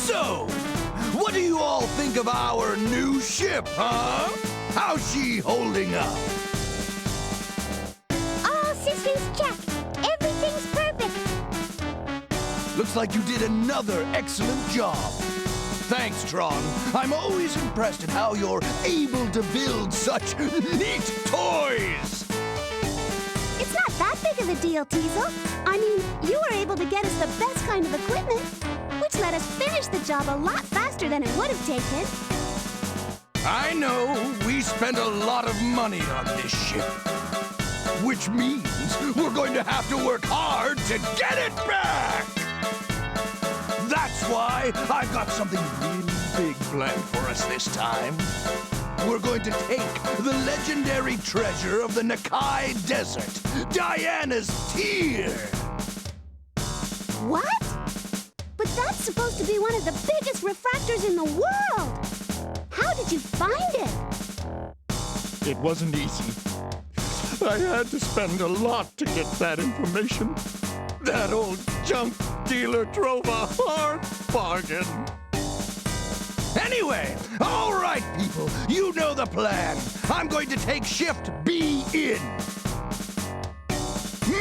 So, what do you all think of our new ship, huh? How's she holding up? All systems check. Everything's perfect. Looks like you did another excellent job. Thanks, Tron. I'm always impressed at how you're able to build such neat toys. It's not that big of a deal, Teasel. I mean, you were able to get us the best kind of equipment, which let us finish the job a lot faster than it would have taken. I know we spent a lot of money on this ship, which means we're going to have to work hard to get it back. That's why I've got something really big planned for us this time. We're going to take the legendary treasure of the Glyde Desert, Diana's Tear. What? But that's supposed to be one of the biggest refractors in the world. How did you find it? It wasn't easy. I had to spend a lot to get that information. That old junk dealer drove a hard bargain. Anyway, all right, people, you know the plan. I'm going to take Shift B in.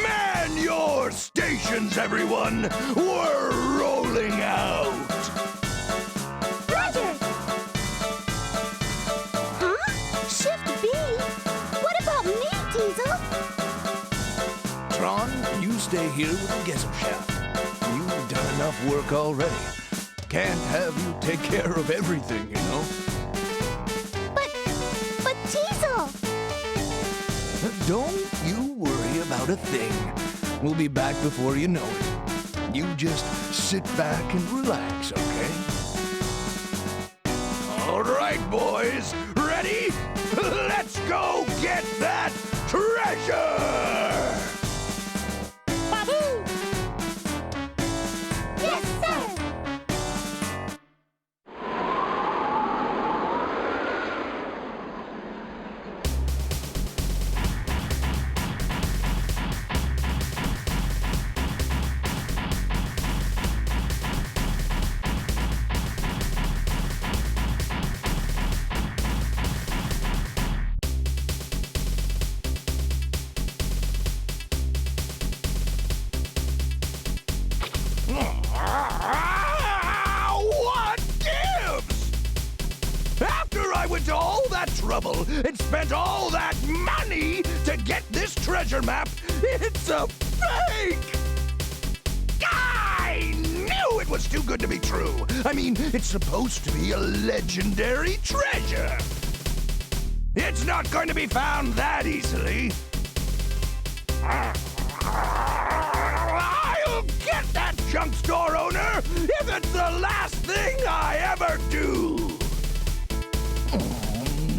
Man your stations, everyone. We're rolling out. Roger! Huh? Shift B? What about me, Teasel? Tron, you stay here with the Gesellschaft. You've done enough work already. Can't have you take care of everything, you know? But Teasel! Don't you worry about a thing. We'll be back before you know it. You just sit back and relax, okay? All right, boys. Ready? Let's go get that treasure! Baboo! Yes, sir! What gives? After I went to all that trouble and spent all that money to get this treasure map, it's a fake! I knew it was too good to be true. I mean, it's supposed to be a legendary treasure. It's not going to be found that easily. I'll get that junk store owner if it's the last thing I ever do. Oh,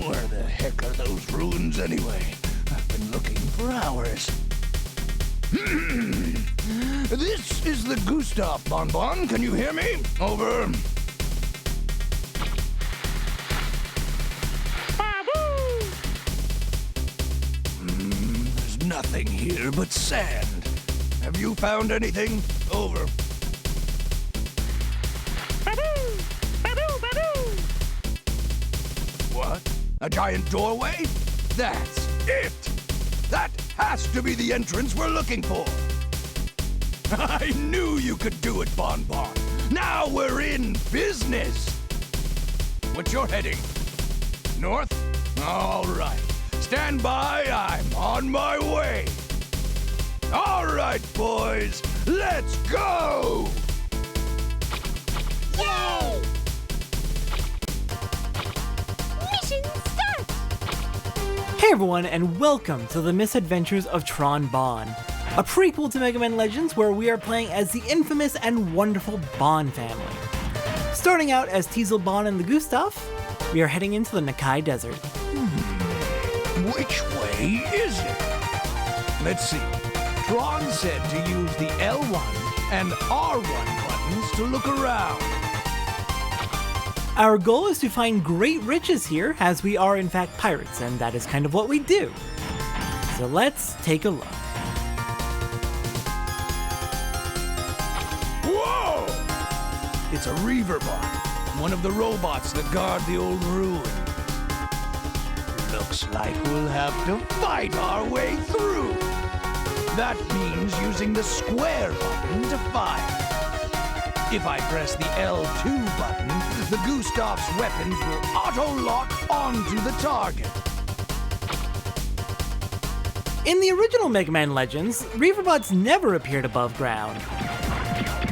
where the heck are those ruins anyway? I've been looking for hours. This is the Gesellschaft, Bonne Bonne. Can you hear me? Over. There's nothing here but sand. Have you found anything? Over. Baboo! Baboo! Baboo! What? A giant doorway? That's it! That has to be the entrance we're looking for. I knew you could do it, Bonne Bonne. Now we're in business. What's your heading? North? All right. Stand by, I'm on my way. All right, boys, let's go! Yay! Mission start! Hey everyone, and welcome to the Misadventures of Tron Bonne, a prequel to Mega Man Legends where we are playing as the infamous and wonderful Bonne family. Starting out as Teasel, Bonne, and the Gesellschaft, we are heading into the Glyde Desert. Which way is it? Let's see. Tron said to use the L1 and R1 buttons to look around. Our goal is to find great riches here, as we are in fact pirates, and that is kind of what we do. So let's take a look. Whoa! It's a Reaverbot, one of the robots that guard the old ruin. Looks like we'll have to fight our way through. That means using the square button to fire. If I press the L2 button, the Gesellschaft's weapons will auto-lock onto the target. In the original Mega Man Legends, Reaverbots never appeared above ground.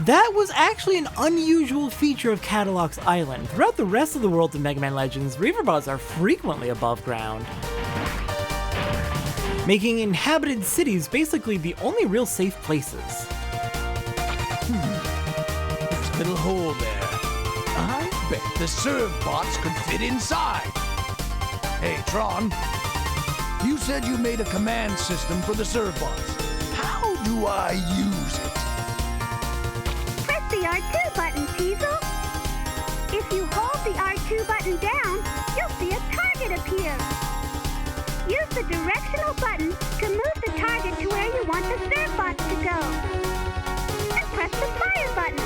That was actually an unusual feature of Catalog's Island. Throughout the rest of the world of Mega Man Legends, Reaverbots are frequently above ground, making inhabited cities basically the only real safe places. There's a little hole there. I bet the serve bots could fit inside. Hey, Tron. You said you made a command system for the serve bots. How do I use it? Press the R2 button, Teasel. If you hold the R2 button down, you'll see a target appear. Use the directional button to move the target to where you want the serve bots to go. And press the fire button.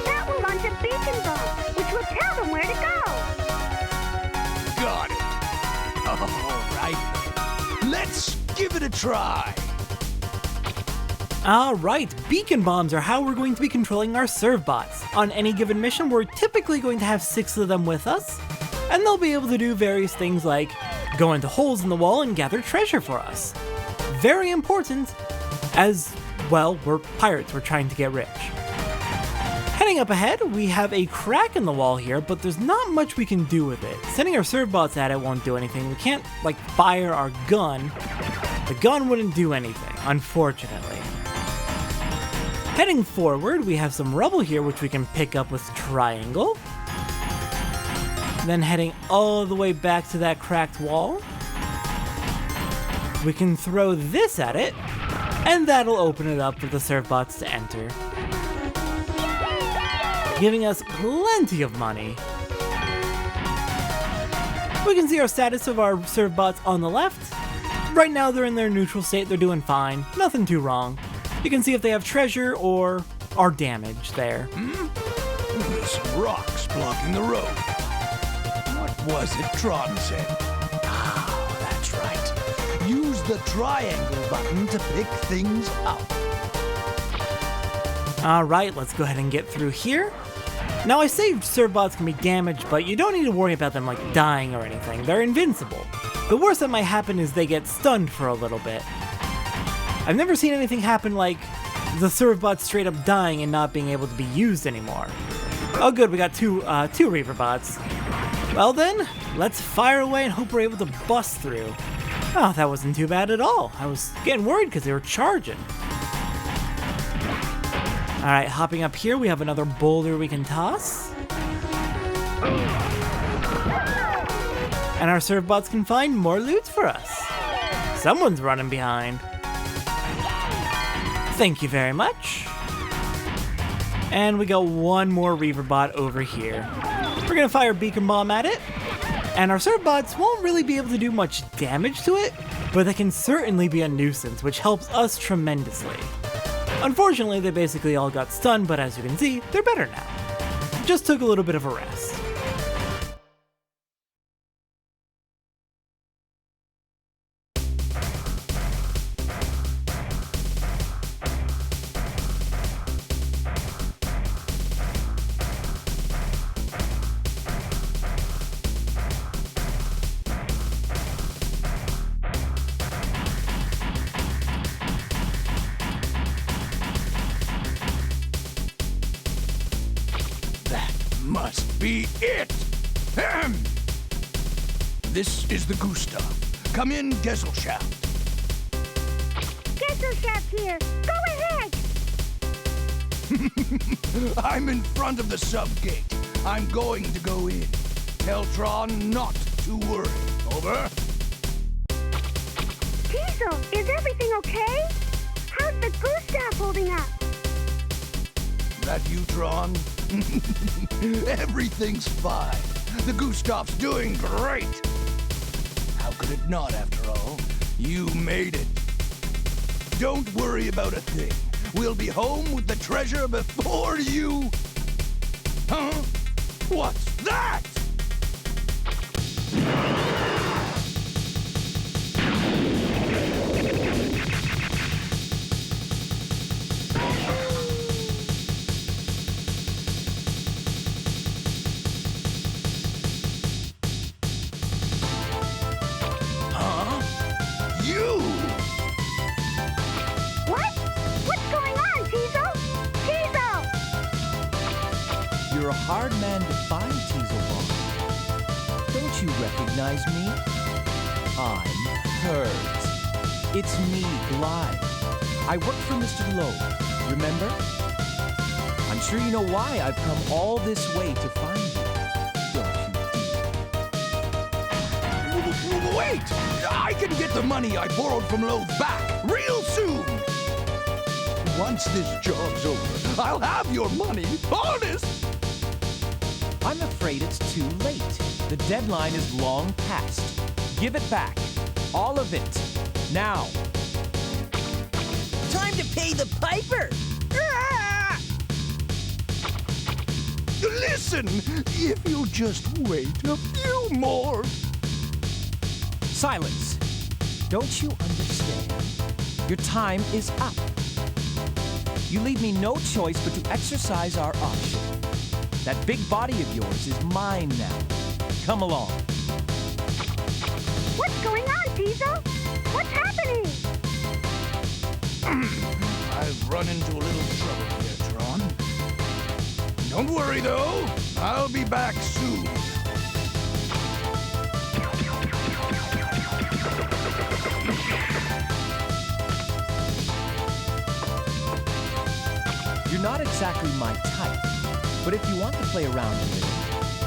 That will launch a beacon bomb, which will tell them where to go. Got it. All right. Let's give it a try. Alright, beacon bombs are how we're going to be controlling our serve bots. On any given mission, we're typically going to have 6 of them with us, and they'll be able to do various things like go into holes in the wall and gather treasure for us. Very important, as, well, we're pirates, we're trying to get rich. Heading up ahead, we have a crack in the wall here, but there's not much we can do with it. Sending our serve bots at it won't do anything. We can't, like, fire our gun. The gun wouldn't do anything, unfortunately. Heading forward, we have some rubble here which we can pick up with triangle. Then heading all the way back to that cracked wall, we can throw this at it, and that'll open it up for the serve bots to enter, giving us plenty of money. We can see our status of our serve bots on the left. Right now they're in their neutral state, they're doing fine, nothing too wrong. You can see if they have treasure or are damaged there. There's rocks blocking the road. What was it Tron said? Ah, that's right. Use the triangle button to pick things up. Alright, let's go ahead and get through here. Now I say serve bots can be damaged, but you don't need to worry about them like dying or anything. They're invincible. The worst that might happen is they get stunned for a little bit. I've never seen anything happen like the serve bots straight up dying and not being able to be used anymore. Oh good, we got two Reaver bots. Well then, let's fire away and hope we're able to bust through. Oh, that wasn't too bad at all. I was getting worried because they were charging. Alright, hopping up here, we have another boulder we can toss. And our serve bots can find more loot for us. Someone's running behind. Thank you very much. And we got one more Reaver bot over here. We're gonna fire Beacon Bomb at it. And our serve bots won't really be able to do much damage to it, but they can certainly be a nuisance, which helps us tremendously. Unfortunately, they basically all got stunned, but as you can see, they're better now. Just took a little bit of a rest. Must be it! Ahem. This is the Gesellschaft. Come in, Gesellschaft. Gesellschaft here. Go ahead. I'm in front of the sub-gate. I'm going to go in. Tell Tron not to worry. Over. Teasel, is everything okay? How's the Gesellschaft holding up? That you, Tron? Everything's fine. The Gesellschaft's doing great. How could it not, after all? You made it. Don't worry about a thing. We'll be home with the treasure before you... Huh? What's that? Huh? You! What? What's going on, Teasel? Teasel! You're a hard man to find, Teasel Bonne. Don't you recognize me? I'm Hers. It's me, Glyde. I work for Mr. Loeb, remember? I'm sure you know why I've come all this way to find you. Don't you, dear? Wait! I can get the money I borrowed from Loeb back real soon! Once this job's over, I'll have your money, honest! I'm afraid it's too late. The deadline is long past. Give it back. All of it. Now. Time to pay the piper! Ah! Listen, if you just wait a few more... Silence. Don't you understand? Your time is up. You leave me no choice but to exercise our option. That big body of yours is mine now. Come along. What's going on, Teasel? What's happening? I've run into a little trouble here, Tron. Don't worry, though. I'll be back soon. You're not exactly my type, but if you want to play around a little,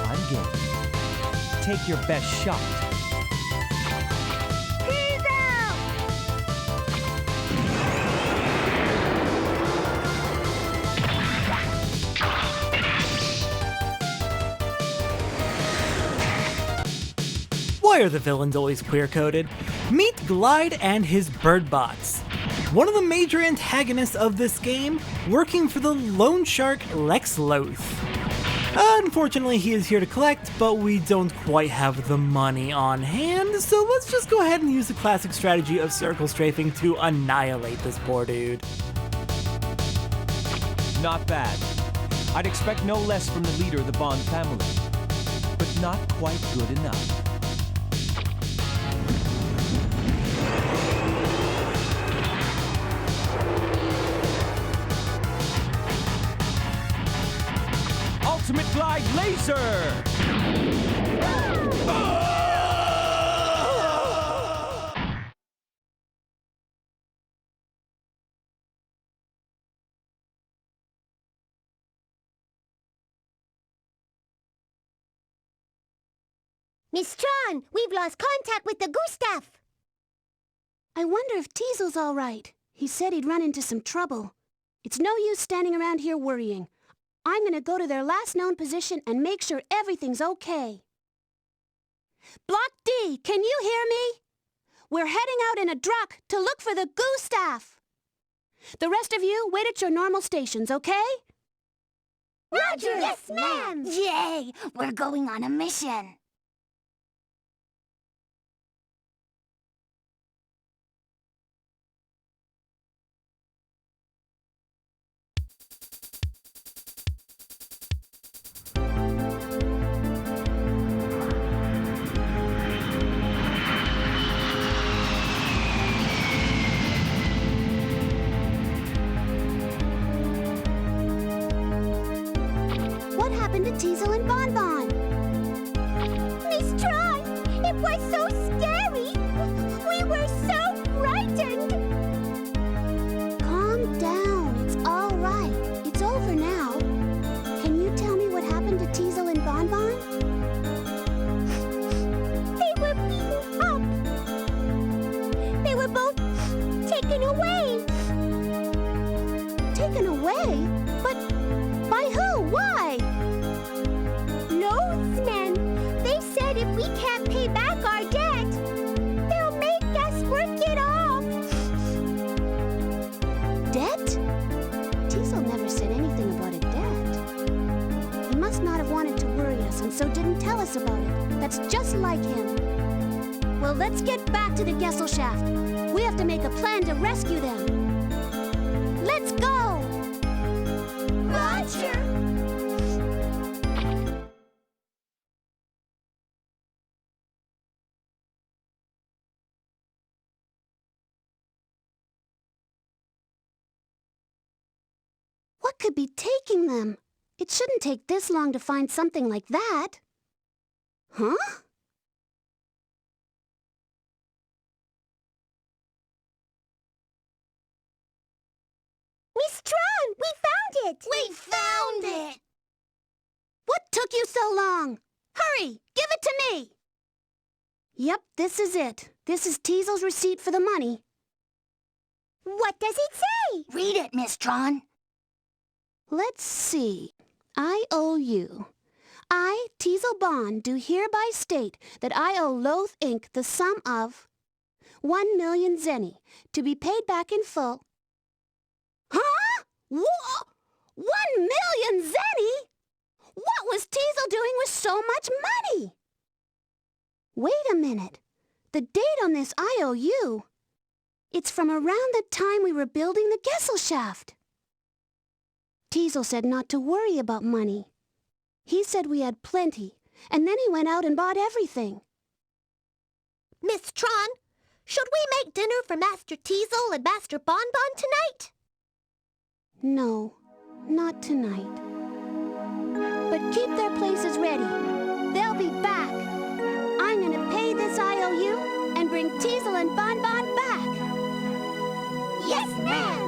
I'm game. Take your best shot. Teasel! Why are the villains always queer-coded? Meet Glyde and his bird bots. One of the major antagonists of this game, working for the loan shark Lex Loth. Unfortunately, he is here to collect, but we don't quite have the money on hand, so let's just go ahead and use the classic strategy of circle strafing to annihilate this poor dude. Not bad. I'd expect no less from the leader of the Bonne family, but not quite good enough. Ultimate Glyde Laser! Miss Tron, we've lost contact with the Gesellschaft. I wonder if Teasel's all right. He said he'd run into some trouble. It's no use standing around here worrying. I'm gonna go to their last known position and make sure everything's okay. Block D, can you hear me? We're heading out in a truck to look for the Gesellschaft. The rest of you, wait at your normal stations, okay? Roger! Yes, ma'am! Yay! We're going on a mission. What happened to Teasel and Bonne Bonne? Miss Tron, it was so scary. We were so frightened. Calm down. It's all right. It's over now. Can you tell me what happened to Teasel and Bonne Bonne? They were beaten up. They were both taken away. Taken away? But by who? Why? Loadsmen. They said if we can't pay back our debt, they'll make us work it off. Debt? Teasel never said anything about a debt. He must and so didn't tell us about it. That's just like him. Well, let's get back to the Gesellschaft. We have to make a plan to rescue them. Let's go! Roger! What could be taking them? It shouldn't take this long to find something like that. Huh? Miss Tron, we found it! We found it! What took you so long? Hurry, give it to me! Yep, this is it. This is Teasel's receipt for the money. What does it say? Read it, Miss Tron. Let's see. I owe you. I, Teasel Bonne, do hereby state that I owe Loath Inc. the sum of 1 million zenny, to be paid back in full. Huh? 1 million zenny? What was Teasel doing with so much money? Wait a minute. The date on this IOU. It's from around the time we were building the Gesellschaft. Teasel said not to worry about money. He said we had plenty, and then he went out and bought everything. Miss Tron, should we make dinner for Master Teasel and Master Bonne tonight? No, not tonight. But keep their places ready. They'll be back. I'm gonna pay this IOU and bring Teasel and Bonne back. Yes, ma'am!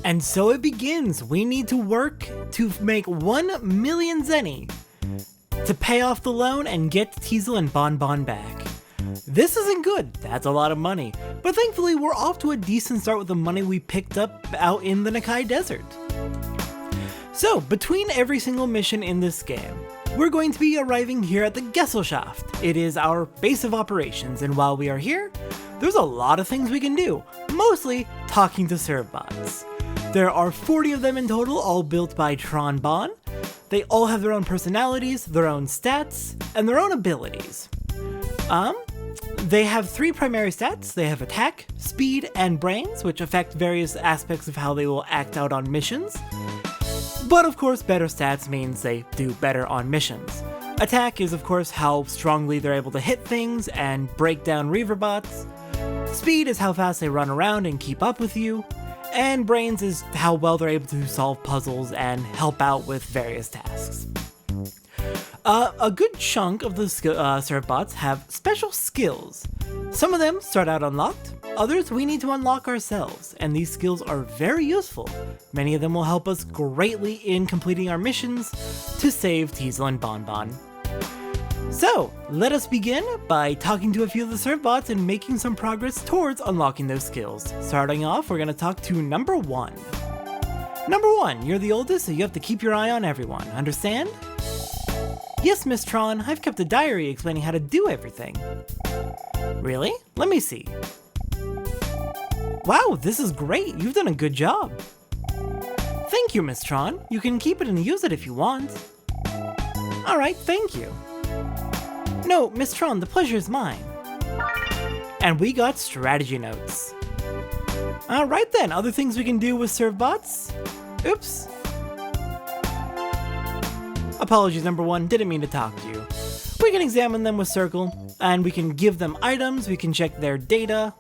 And so it begins. We need to work to make 1 million zenny to pay off the loan and get Teasel and Bonne back. This isn't good. That's a lot of money. But thankfully, we're off to a decent start with the money we picked up out in the Nakai Desert. So, between every single mission in this game, we're going to be arriving here at the Gesellschaft. It is our base of operations, and while we are here, there's a lot of things we can do, mostly talking to servbots. There are 40 of them in total, all built by Tron Bonne. They all have their own personalities, their own stats, and their own abilities. They have 3 primary stats. They have attack, speed, and brains, which affect various aspects of how they will act out on missions. But of course, better stats means they do better on missions. Attack is of course how strongly they're able to hit things and break down Reaver bots. Speed is how fast they run around and keep up with you. And brains is how well they're able to solve puzzles and help out with various tasks. A good chunk of the servbots have special skills. Some of them start out unlocked, others we need to unlock ourselves, and these skills are very useful. Many of them will help us greatly in completing our missions to save Teasel and Bonne. So, let us begin by talking to a few of the servbots and making some progress towards unlocking those skills. Starting off, we're going to talk to number 1. Number 1, you're the oldest, so you have to keep your eye on everyone, understand? Yes, Miss Tron, I've kept a diary explaining how to do everything. Really? Let me see. Wow, this is great, you've done a good job. Thank you, Miss Tron. You can keep it and use it if you want. Alright, thank you. No, Miss Tron, the pleasure is mine. And we got strategy notes. Alright then, other things we can do with servbots? Oops. Apologies, number 1, didn't mean to talk to you. We can examine them with Circle, and we can give them items, we can check their data.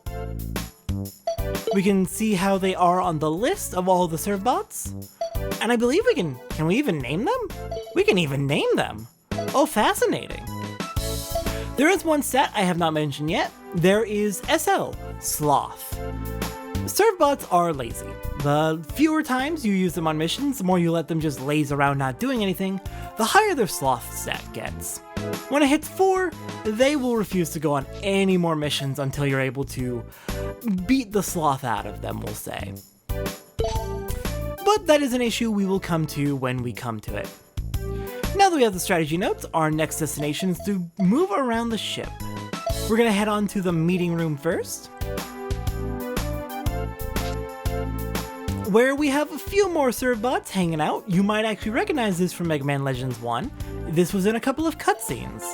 We can see how they are on the list of all the servbots. And I believe can we even name them? We can even name them. Oh, fascinating. There is one stat I have not mentioned yet. There is SL, Sloth. Servbots are lazy. The fewer times you use them on missions, the more you let them just laze around not doing anything, the higher their sloth stat gets. When it hits 4, they will refuse to go on any more missions until you're able to beat the sloth out of them, we'll say. But that is an issue we will come to when we come to it. Now that we have the strategy notes, our next destination is to move around the ship. We're gonna head on to the meeting room first. where we have a few more Servbots hanging out. You might actually recognize this from Mega Man Legends 1. This was in a couple of cutscenes.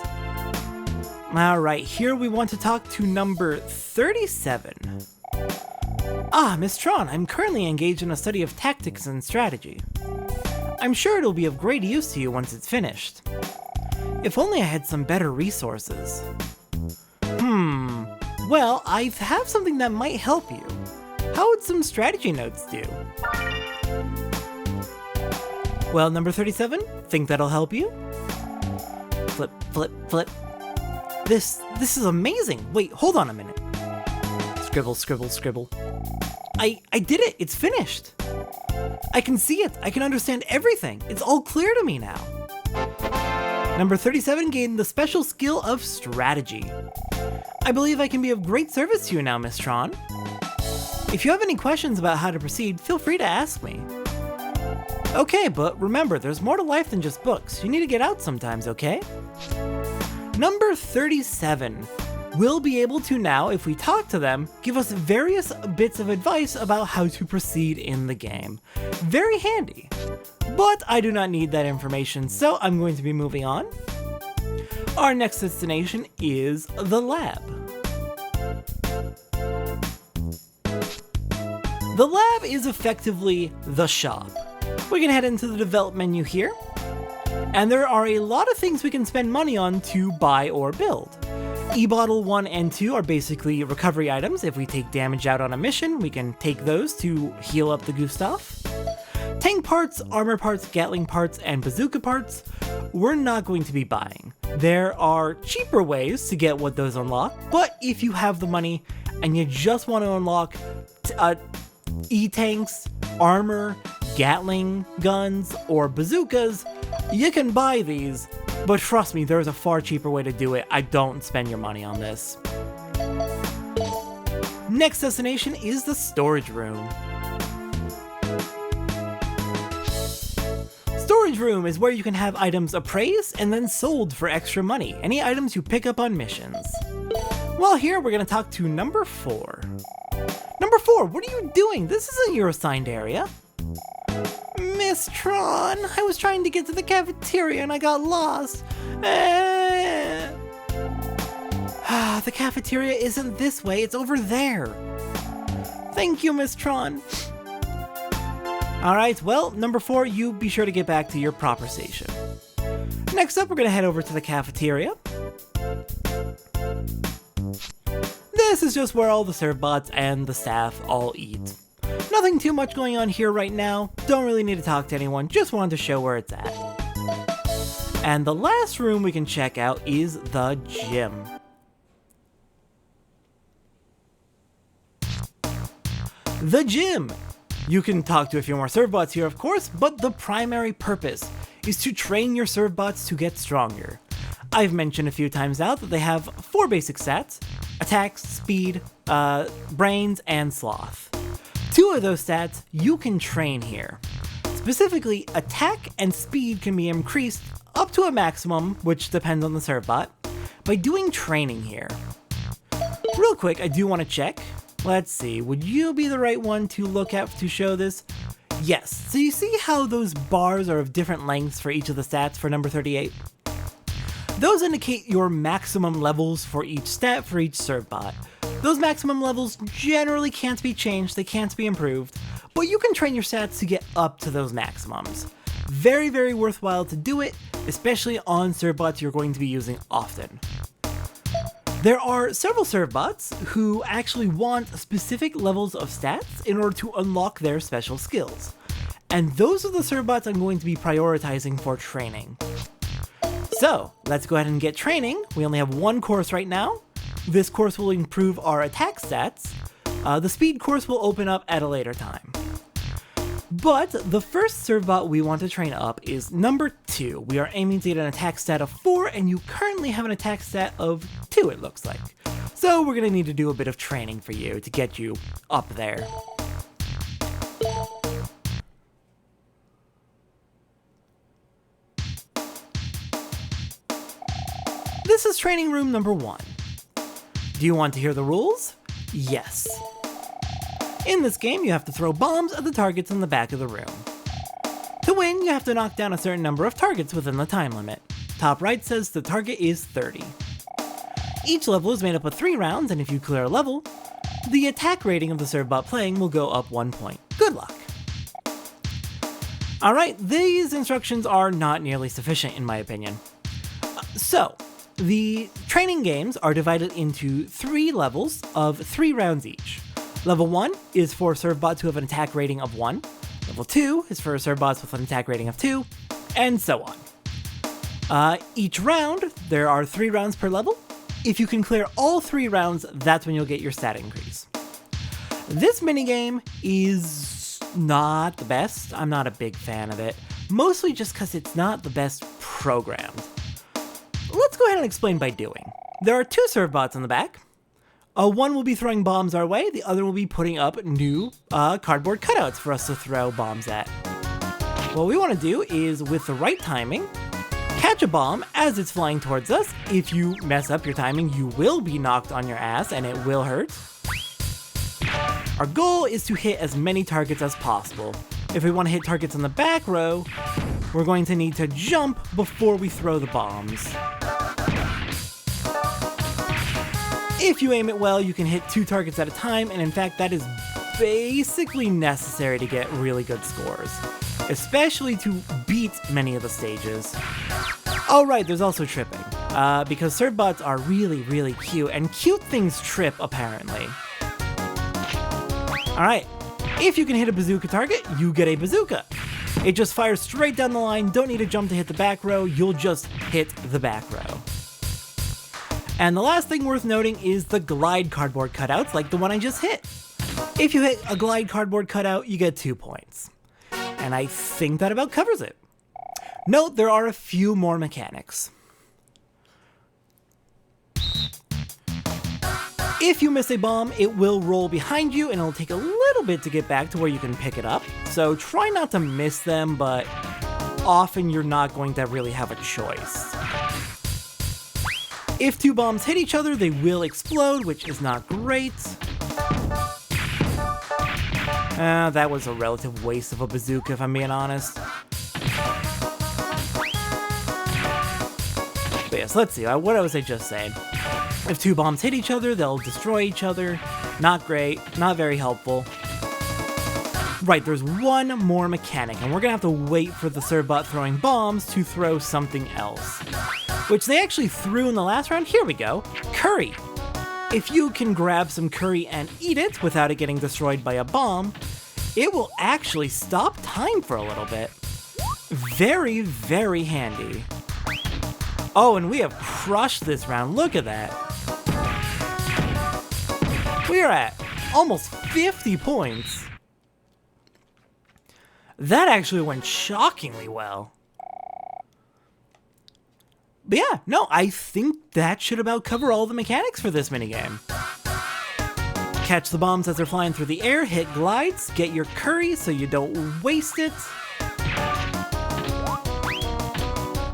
Alright, here we want to talk to number 37. Ah, Miss Tron, I'm currently engaged in a study of tactics and strategy. I'm sure it'll be of great use to you once it's finished. If only I had some better resources. Well, I have something that might help you. How would some strategy notes do? Well, number 37, think that'll help you? Flip, flip, flip. This is amazing. Wait, hold on a minute. Scribble, scribble, scribble. I did it. It's finished. I can see it. I can understand everything. It's all clear to me now. Number 37 gained the special skill of strategy. I believe I can be of great service to you now, Miss Tron. If you have any questions about how to proceed, feel free to ask me. Okay, but remember, there's more to life than just books. You need to get out sometimes, okay? Number 37 will be able to now, if we talk to them, give us various bits of advice about how to proceed in the game. Very handy. But I do not need that information, so I'm going to be moving on. Our next destination is the lab. The lab is effectively the shop. We can head into the develop menu here, and there are a lot of things we can spend money on to buy or build. E-Bottle 1 and 2 are basically recovery items. If we take damage out on a mission, we can take those to heal up the Gustav. Tank parts, armor parts, Gatling parts, and bazooka parts, we're not going to be buying. There are cheaper ways to get what those unlock, but if you have the money and you just want to unlock E-tanks, armor, Gatling guns, or bazookas, you can buy these, but trust me, there's a far cheaper way to do it. I don't spend your money on this. Next destination is the storage room. Storage room is where you can have items appraised and then sold for extra money. Any items you pick up on missions. Well, here we're going to talk to number 4. Number 4, what are you doing? This isn't your assigned area. Miss Tron, I was trying to get to the cafeteria and I got lost. The cafeteria isn't this way, it's over there. Thank you, Miss Tron. Alright, well, number 4, you be sure to get back to your proper station. Next up, we're going to head over to the cafeteria. This is just where all the Servbots and the staff all eat. Nothing too much going on here right now, don't really need to talk to anyone, just wanted to show where it's at. And the last room we can check out is the gym. The gym! You can talk to a few more Servbots here of course, but the primary purpose is to train your Servbots to get stronger. I've mentioned a few times now that they have 4 basic stats: attack, speed, brains, and sloth. 2 of those stats you can train here. Specifically, attack and speed can be increased up to a maximum, which depends on the Servbot, by doing training here. Real quick, I do want to check. Let's see, would you be the right one to look at to show this? Yes, so you see how those bars are of different lengths for each of the stats for number 38? Those indicate your maximum levels for each stat for each Servbot. Those maximum levels generally can't be changed, they can't be improved, but you can train your stats to get up to those maximums. Very, very worthwhile to do it, especially on Servbots you're going to be using often. There are several Servbots who actually want specific levels of stats in order to unlock their special skills. And those are the Servbots I'm going to be prioritizing for training. So, let's go ahead and get training. We only have 1 course right now. This course will improve our attack stats. The speed course will open up at a later time. But the first Servbot we want to train up is number 2. We are aiming to get an attack stat of 4, and you currently have an attack stat of 2, it looks like. So we're going to need to do a bit of training for you to get you up there. This is training room number 1. Do you want to hear the rules? Yes. In this game, you have to throw bombs at the targets in the back of the room. To win, you have to knock down a certain number of targets within the time limit. Top right says the target is 30. Each level is made up of 3 rounds, and if you clear a level, the attack rating of the servbot playing will go up 1 point. Good luck! Alright, these instructions are not nearly sufficient in my opinion. So, the training games are divided into 3 levels of 3 rounds each. Level 1 is for servbots who have an attack rating of 1. Level 2 is for servbots with an attack rating of 2, and so on. Each round, there are 3 rounds per level. If you can clear all 3 rounds, that's when you'll get your stat increase. This minigame is not the best. I'm not a big fan of it, mostly just because it's not the best programmed. Let's go ahead and explain by doing. There are 2 servbots on the back. One will be throwing bombs our way, the other will be putting up new cardboard cutouts for us to throw bombs at. What we want to do is, with the right timing, catch a bomb as it's flying towards us. If you mess up your timing, you will be knocked on your ass and it will hurt. Our goal is to hit as many targets as possible. If we want to hit targets on the back row, we're going to need to jump before we throw the bombs. If you aim it well, you can hit 2 targets at a time, and in fact that is basically necessary to get really good scores, especially to beat many of the stages. Oh right, there's also tripping, because servbots are really, really cute, and cute things trip apparently. Alright, if you can hit a bazooka target, you get a bazooka. It just fires straight down the line, don't need to jump to hit the back row, you'll just hit the back row. And the last thing worth noting is the Glyde cardboard cutouts, like the one I just hit. If you hit a Glyde cardboard cutout, you get 2 points. And I think that about covers it. Note, there are a few more mechanics. If you miss a bomb, it will roll behind you and it'll take a little bit to get back to where you can pick it up. So try not to miss them, but often you're not going to really have a choice. If 2 bombs hit each other, they will explode, which is not great. That was a relative waste of a bazooka, if I'm being honest. But yes, let's see, what was I just saying? If 2 bombs hit each other, they'll destroy each other. Not great, not very helpful. Right, there's one more mechanic, and we're gonna have to wait for the servbot throwing bombs to throw something else. Which they actually threw in the last round. Here we go. Curry. If you can grab some curry and eat it without it getting destroyed by a bomb, it will actually stop time for a little bit. Very, very handy. Oh, and we have crushed this round. Look at that. We are at almost 50 points. That actually went shockingly well. But yeah, no, I think that should about cover all the mechanics for this minigame. Catch the bombs as they're flying through the air, hit glides, get your curry so you don't waste it.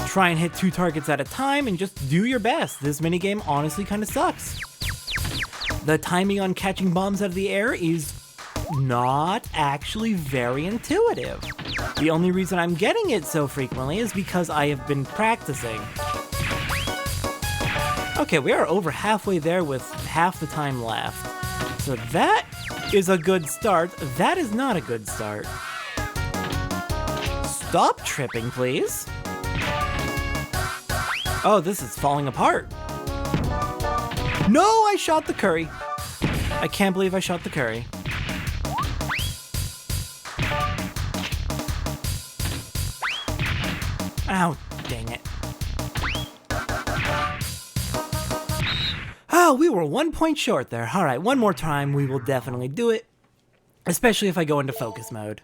Try and hit 2 targets at a time and just do your best. This minigame honestly kind of sucks. The timing on catching bombs out of the air is not actually very intuitive. The only reason I'm getting it so frequently is because I have been practicing. Okay, we are over halfway there with half the time left. So that is a good start. That is not a good start. Stop tripping, please. Oh, this is falling apart. No, I shot the curry. I can't believe I shot the curry. Ow, dang it. Oh, we were 1 point short there. Alright, one more time, we will definitely do it. Especially if I go into focus mode.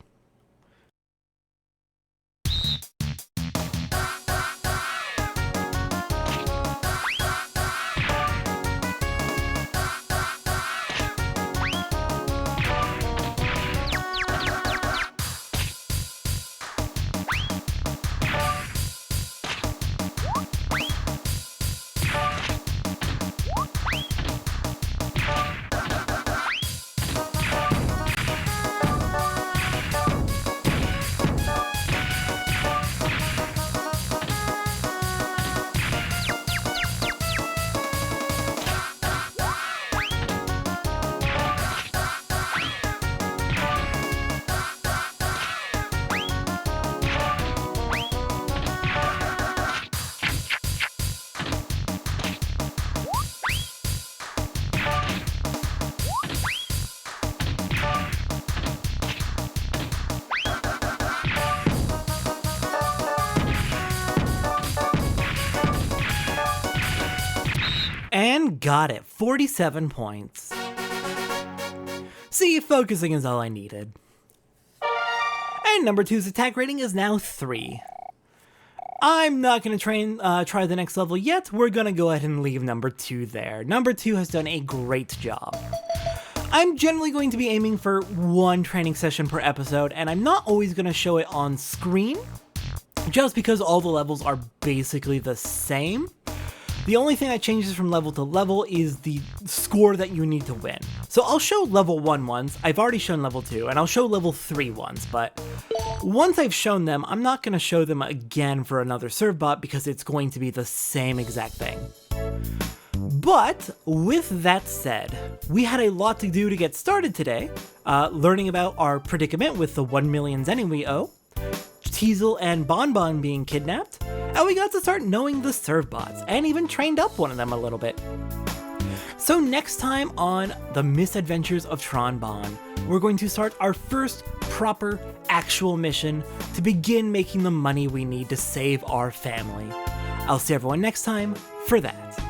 And got it, 47 points. See, focusing is all I needed. And number 2's attack rating is now 3. I'm not going to try the next level yet. We're going to go ahead and leave number 2 there. Number 2 has done a great job. I'm generally going to be aiming for 1 training session per episode, and I'm not always going to show it on screen, just because all the levels are basically the same. The only thing that changes from level to level is the score that you need to win. So I'll show level 1 once, I've already shown level 2, and I'll show level 3 once, but once I've shown them, I'm not going to show them again for another serve bot because it's going to be the same exact thing. But with that said, we had a lot to do to get started today, learning about our predicament with the 1 million zenny we owe, Teasel and Bonne Bonne being kidnapped, and we got to start knowing the serve bots, and even trained up one of them a little bit. So next time on the Misadventures of Tron Bonne, we're going to start our first proper, actual mission to begin making the money we need to save our family. I'll see everyone next time for that.